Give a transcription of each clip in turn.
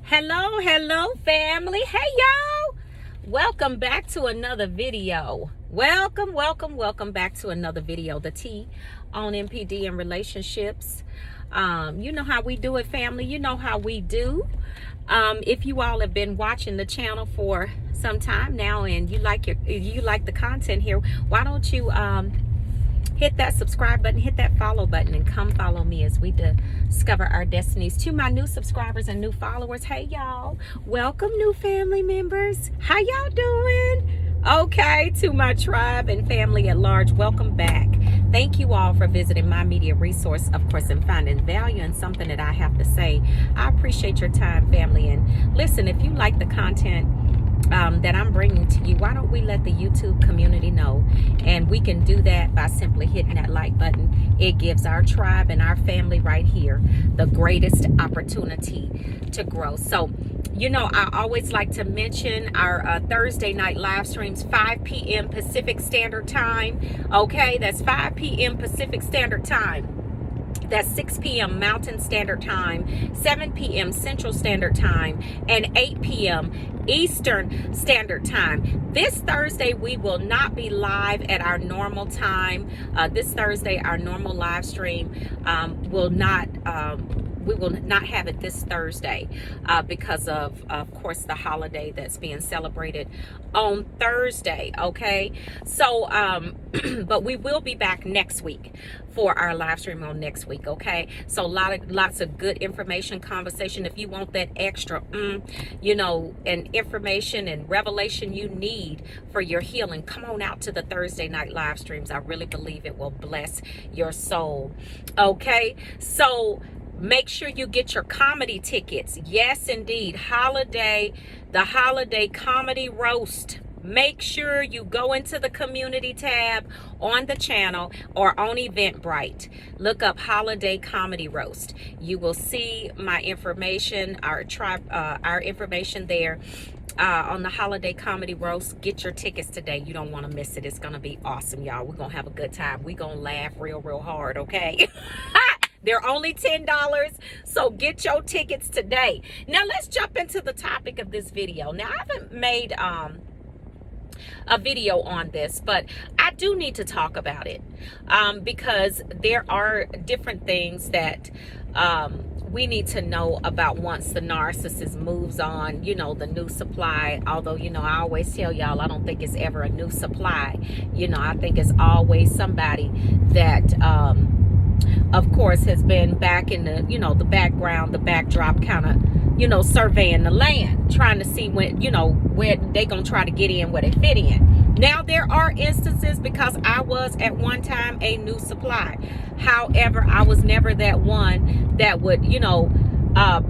Hello family. Hey y'all, welcome back to another video. Welcome back to another video. The T on MPD and relationships. You know how we do it, family. You know how we do. If you all have been watching the channel for some time now and you like the content here, why don't you hit that subscribe button, hit that follow button, and come follow me as we discover our destinies. To my new subscribers and new followers, hey y'all, welcome new family members. How y'all doing? Okay, to my tribe and family at large, welcome back. Thank you all for visiting my media resource, of course, and finding value in something that I have to say. I appreciate your time, family. And listen, if you like the content that I'm bringing to you, why don't we let the YouTube community know? And we can do that by simply hitting that like button. It gives our tribe and our family right here the greatest opportunity to grow. So, you know, I always like to mention our Thursday night live streams, 5 p.m. Pacific Standard Time. Okay, that's 5 p.m. Pacific Standard Time. That's 6 p.m. Mountain Standard Time, 7 p.m. Central Standard Time, and 8 p.m. Eastern Standard Time. This Thursday, we will not be live at our normal time. This Thursday, our normal live stream we will not have it this Thursday because of course, the holiday that's being celebrated on Thursday. Okay, so but we will be back next week for our live stream on next week. Okay, so lots of good information, conversation. If you want that extra you know, and information and revelation you need for your healing, come on out to the Thursday night live streams. I really believe it will bless your soul. Okay, so make sure you get your comedy tickets. Yes, indeed. The holiday comedy roast. Make sure you go into the community tab on the channel or on Eventbrite. Look up holiday comedy roast. You will see my information, our information there on the holiday comedy roast. Get your tickets today. You don't want to miss it. It's going to be awesome, y'all. We're going to have a good time. We're going to laugh real hard, okay? They're only $10, so get your tickets today. Now, let's jump into the topic of this video. Now, I haven't made a video on this, but I do need to talk about it because there are different things that we need to know about once the narcissist moves on, you know, the new supply. Although, you know, I always tell y'all, I don't think it's ever a new supply. You know, I think it's always somebody that of course, has been back in the, you know, the background, the backdrop, kind of, you know, surveying the land, trying to see when, you know, where they gonna try to get in, where they fit in. Now, there are instances, because I was at one time a new supply. However, I was never that one that would, you know,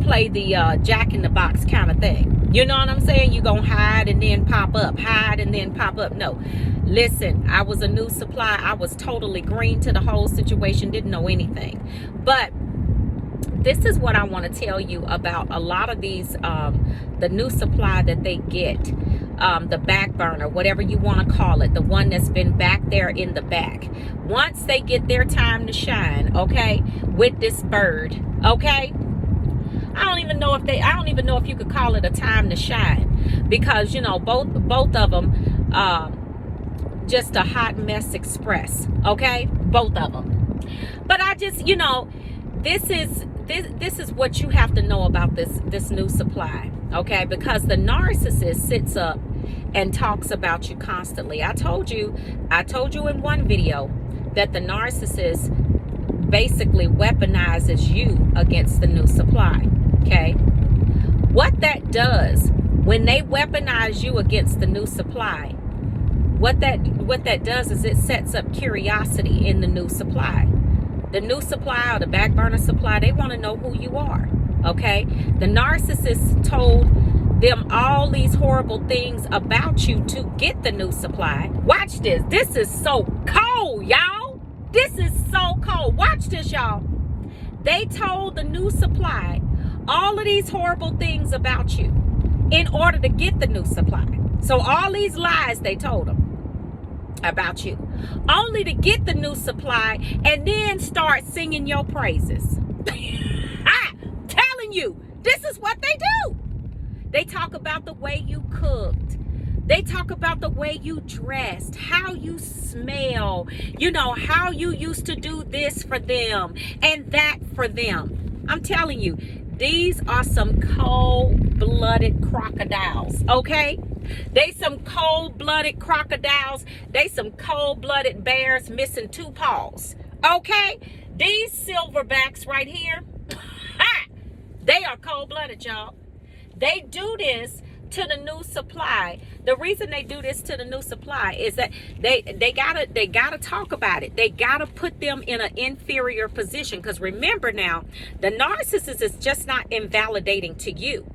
play the Jack in the Box kind of thing. You know what I'm saying? You gonna hide and then pop up, hide and then pop up. No, listen, I was a new supply. I was totally green to the whole situation, didn't know anything. But this is what I want to tell you about a lot of these, the new supply that they get, the back burner, whatever you want to call it, the one that's been back there in the back. Once they get their time to shine, okay, with this bird, okay, I don't even know if you could call it a time to shine, because, you know, both of them just a hot mess express, okay, both of them. But I just, you know, this is what you have to know about this new supply, okay? Because the narcissist sits up and talks about you constantly. I told you in one video that the narcissist basically weaponizes you against the new supply. Okay, what that does when they weaponize you against the new supply, what that does is it sets up curiosity in the new supply. The new supply or the back burner supply, they want to know who you are. Okay, the narcissist told them all these horrible things about you to get the new supply. Watch this. This is so cold, y'all. This is so cold. Watch this, y'all. They told the new supply all of these horrible things about you in order to get the new supply. So all these lies they told them about you, only to get the new supply and then start singing your praises. I'm telling you, this is what they do. They talk about the way you cooked. They talk about the way you dressed, how you smell, you know, how you used to do this for them and that for them. I'm telling you, these are some cold-blooded crocodiles, okay? They some cold-blooded crocodiles. They some cold-blooded bears missing 2 paws, okay? These silverbacks right here, they are cold-blooded, y'all. They do this to the new supply. The reason they do this to the new supply is that they gotta talk about it. They gotta put them in an inferior position. Because remember now, the narcissist is just not invalidating to you.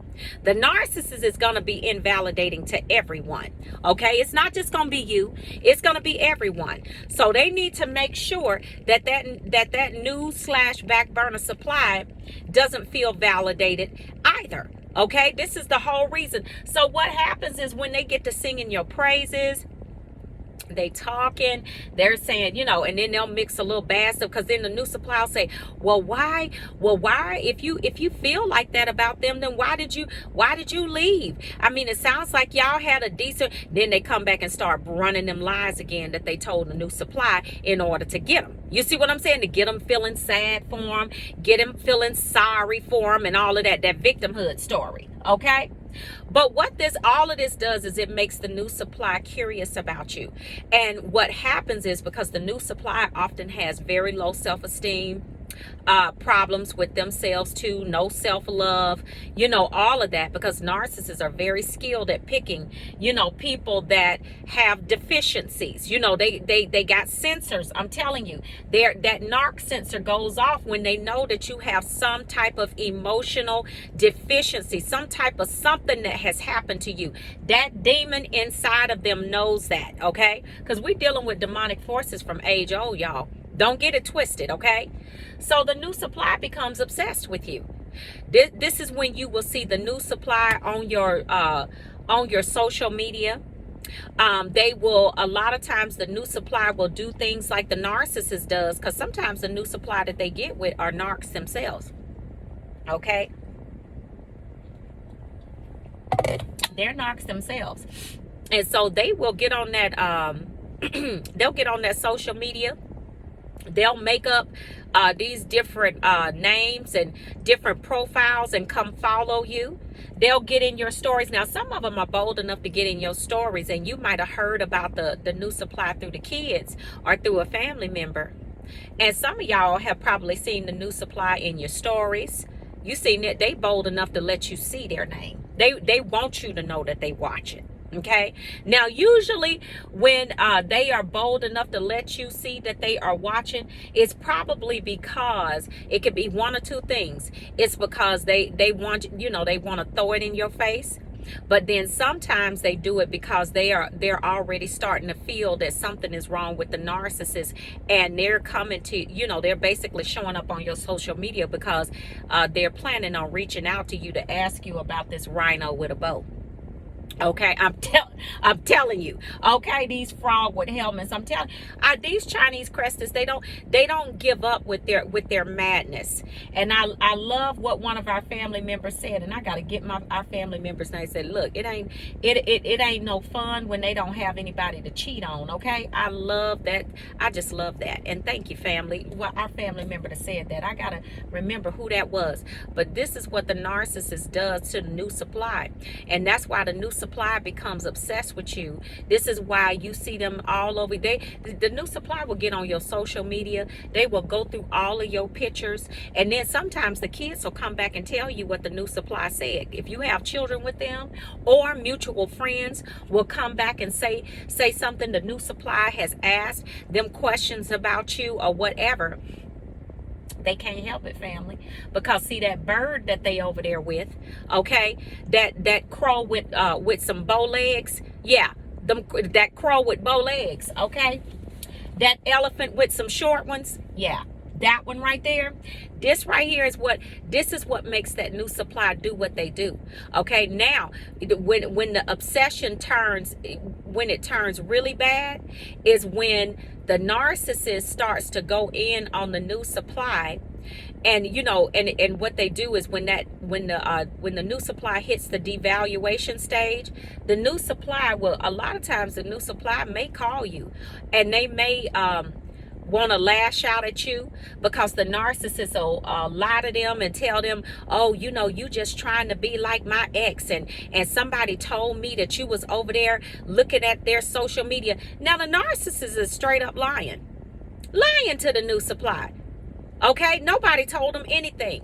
The narcissist is going to be invalidating to everyone. Okay, it's not just going to be you, it's going to be everyone. So they need to make sure that that new / back burner supply doesn't feel validated either. Okay, this is the whole reason. So what happens is when they get to singing your praises, they talking, they're saying, you know, and then they'll mix a little bad stuff, because then the new supply will say, well, why if you feel like that about them, then why did you leave? I mean, it sounds like y'all had a decent. Then they come back and start running them lies again that they told the new supply in order to get them. You see what I'm saying? To get them feeling sad for them, get them feeling sorry for them, and all of that victimhood story. Okay. But what all of this does is it makes the new supply curious about you. And what happens is, because the new supply often has very low self-esteem, problems with themselves too, no self-love, you know, all of that, because narcissists are very skilled at picking, you know, people that have deficiencies. You know, they got sensors. I'm telling you, that narc sensor goes off when they know that you have some type of emotional deficiency, some type of something that has happened to you. That demon inside of them knows that, okay? Because we're dealing with demonic forces from age old, y'all. Don't get it twisted, okay? So the new supply becomes obsessed with you. This is when you will see the new supply on your social media. They will, a lot of times the new supply will do things like the narcissist does, because sometimes the new supply that they get with are narcs themselves. Okay? They're narcs themselves. And so they will get on that they'll get on that social media. They'll make up these different names and different profiles and come follow you. They'll get in your stories. Now, some of them are bold enough to get in your stories, and you might have heard about the new supply through the kids or through a family member. And some of y'all have probably seen the new supply in your stories. You seen it. They bold enough to let you see their name. They want you to know that they watch it. Okay. Now, usually when they are bold enough to let you see that they are watching, it's probably because it could be one or two things. It's because they want, you know, they want to throw it in your face. But then sometimes they do it because they're already starting to feel that something is wrong with the narcissist, and they're coming to, you know, they're basically showing up on your social media because they're planning on reaching out to you to ask you about this rhino with a bow. Okay, I'm telling you. Okay, these frog with helmets. I'm telling these Chinese cresters, they don't give up with their madness. And I love what one of our family members said, and I got to get our family members. And they said, look, it ain't no fun when they don't have anybody to cheat on. Okay, I love that. I just love that. And thank you, family. Well, our family member that said that, I gotta remember who that was. But this is what the narcissist does to the new supply, and that's why the new supply becomes obsessed with you. This is why you see them all over. The new supply will get on your social media. They will go through all of your pictures, and then sometimes the kids will come back and tell you what the new supply said. If you have children with them, or mutual friends will come back and say something the new supply has asked them questions about you or whatever. They can't help it, family, because see that bird that they over there with, okay, that crow with some bow legs, yeah, that crow with bow legs, okay, that elephant with some short ones, yeah, that one right there. This right here is what makes that new supply do what they do. Okay, now when the obsession turns, when it turns really bad, is when the narcissist starts to go in on the new supply And and what they do is when the new supply hits the devaluation stage, the new supply will, a lot of times the new supply may call you, and they may want to lash out at you, because the narcissist will lie to them and tell them, oh, you just trying to be like my ex, and somebody told me that you was over there looking at their social media. Now the narcissist is straight up lying to the new supply. Okay, nobody told them anything,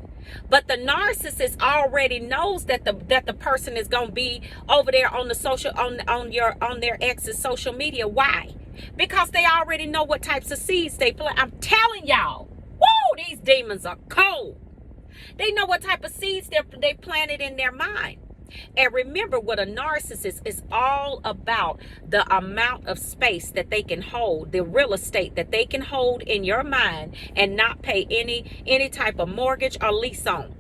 but the narcissist already knows that the person is gonna be over there on the on their ex's social media. Why? Because they already know what types of seeds they plant. I'm telling y'all, whoa, these demons are cold. They know what type of seeds they planted in their mind. And remember, what a narcissist is all about, the amount of space that they can hold, the real estate that they can hold in your mind and not pay any type of mortgage or lease on.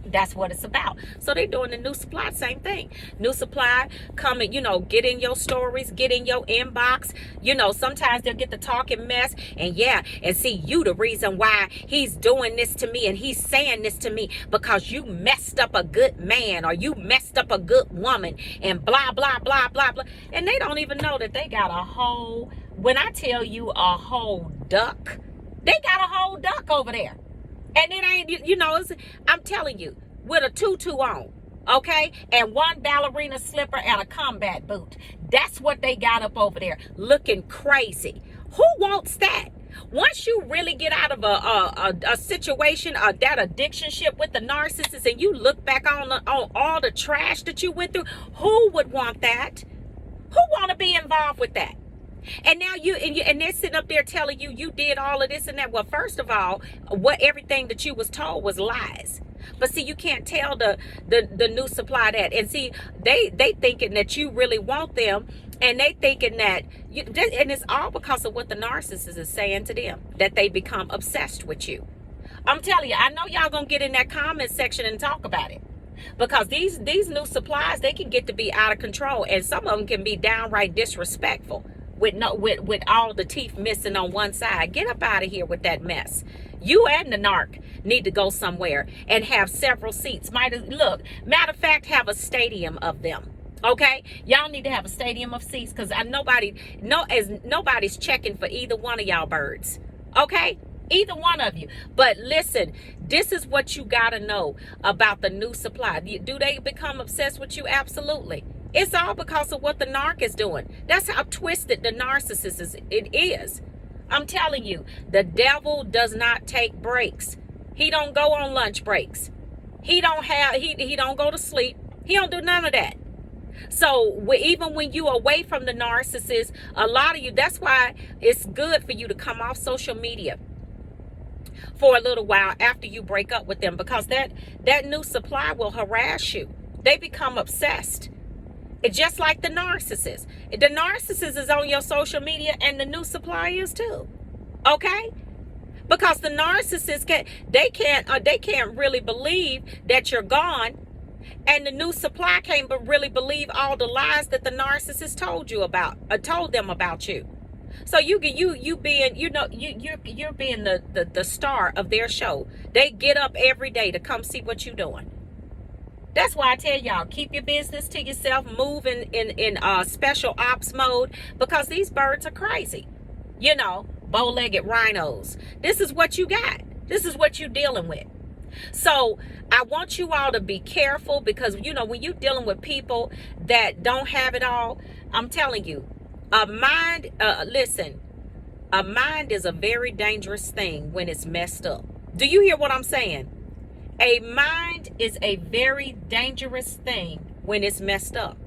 That's what it's about. So they're doing the new supply, same thing. New supply coming, get in your stories, get in your inbox. Sometimes they'll get the talking mess, and see, you the reason why he's doing this to me and he's saying this to me, because you messed up a good man, or you messed up a good woman, and blah, blah, blah, blah, blah. And they don't even know that they got a whole, when I tell you a whole duck, they got a whole duck over there. And it ain't, I'm telling you, with a tutu on, okay? And one ballerina slipper and a combat boot. That's what they got up over there, looking crazy. Who wants that? Once you really get out of a situation, that addictionship with the narcissist, and you look back on all the trash that you went through, who would want that? Who want to be involved with that? And now and they're sitting up there telling you did all of this and that. Well, first of all, everything that you was told was lies. But see, you can't tell the new supply that. And see, they thinking that you really want them, and they thinking that and it's all because of what the narcissist is saying to them, that they become obsessed with you. I'm telling you, I know y'all gonna get in that comment section and talk about it, because these new supplies, they can get to be out of control, and some of them can be downright disrespectful. With all the teeth missing on one side. Get up out of here with that mess. You and the narc need to go somewhere and have several seats. Matter of fact, have a stadium of them. Okay, y'all need to have a stadium of seats, because nobody's checking for either one of y'all birds. Okay, either one of you. But listen, this is what you gotta know about the new supply. Do they become obsessed with you? Absolutely. It's all because of what the narc is doing. That's how twisted the narcissist is. I'm telling you, the devil does not take breaks. He don't go on lunch breaks. He don't go to sleep. He don't do none of that. So even when you away from the narcissist, a lot of you, that's why it's good for you to come off social media for a little while after you break up with them, because that new supply will harass you. They become obsessed. It's just like the narcissist. The narcissist is on your social media, and the new supply is too. Okay? Because the narcissist can't really believe that you're gone, and the new supply can't really believe all the lies that the narcissist told them about you. So you're being the star of their show. They get up every day to come see what you're doing. That's why I tell y'all, keep your business to yourself. Move in special ops mode, because these birds are crazy. Bow-legged rhinos. This is what you got. This is what you're dealing with. So I want you all to be careful, because, when you're dealing with people that don't have it all, I'm telling you, a mind is a very dangerous thing when it's messed up. Do you hear what I'm saying? A mind is a very dangerous thing when it's messed up.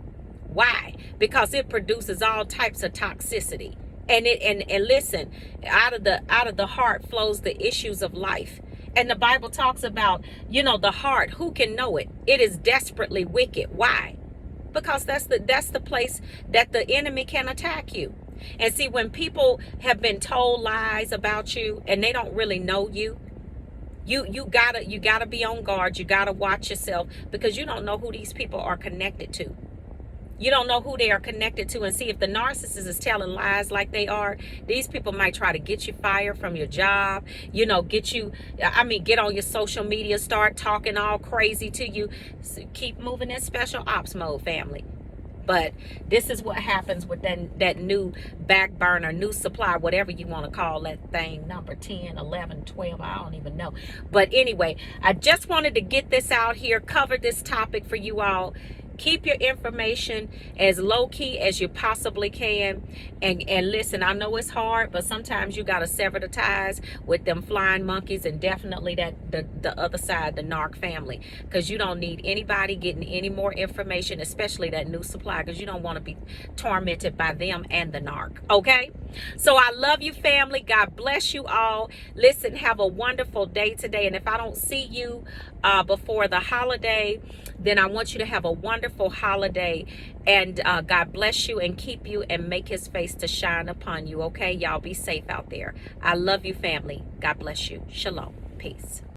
Why? Because it produces all types of toxicity. And listen, out of the heart flows the issues of life. And the Bible talks about, the heart, who can know it? It is desperately wicked. Why? Because that's the place that the enemy can attack you. And see, when people have been told lies about you and they don't really know you, you gotta be on guard. You gotta watch yourself, because you don't know who these people are connected to. You don't know who they are connected to. And see, if the narcissist is telling lies like they are, these people might try to get you fired from your job, you know, get on your social media, start talking all crazy to you. So keep moving in special ops mode, family. But this is what happens with that new back burner, new supply, whatever you want to call that thing, number 10, 11, 12, I don't even know. But anyway, I just wanted to get this out here, cover this topic for you all. Keep your information as low-key as you possibly can. And listen, I know it's hard, but sometimes you got to sever the ties with them flying monkeys, and definitely the other side, the narc family, because you don't need anybody getting any more information, especially that new supply, because you don't want to be tormented by them and the narc. Okay? So I love you, family. God bless you all. Listen, have a wonderful day today. And if I don't see you before the holiday, then I want you to have a wonderful holiday. And God bless you and keep you and make his face to shine upon you. Okay? Y'all be safe out there. I love you, family. God bless you. Shalom. Peace.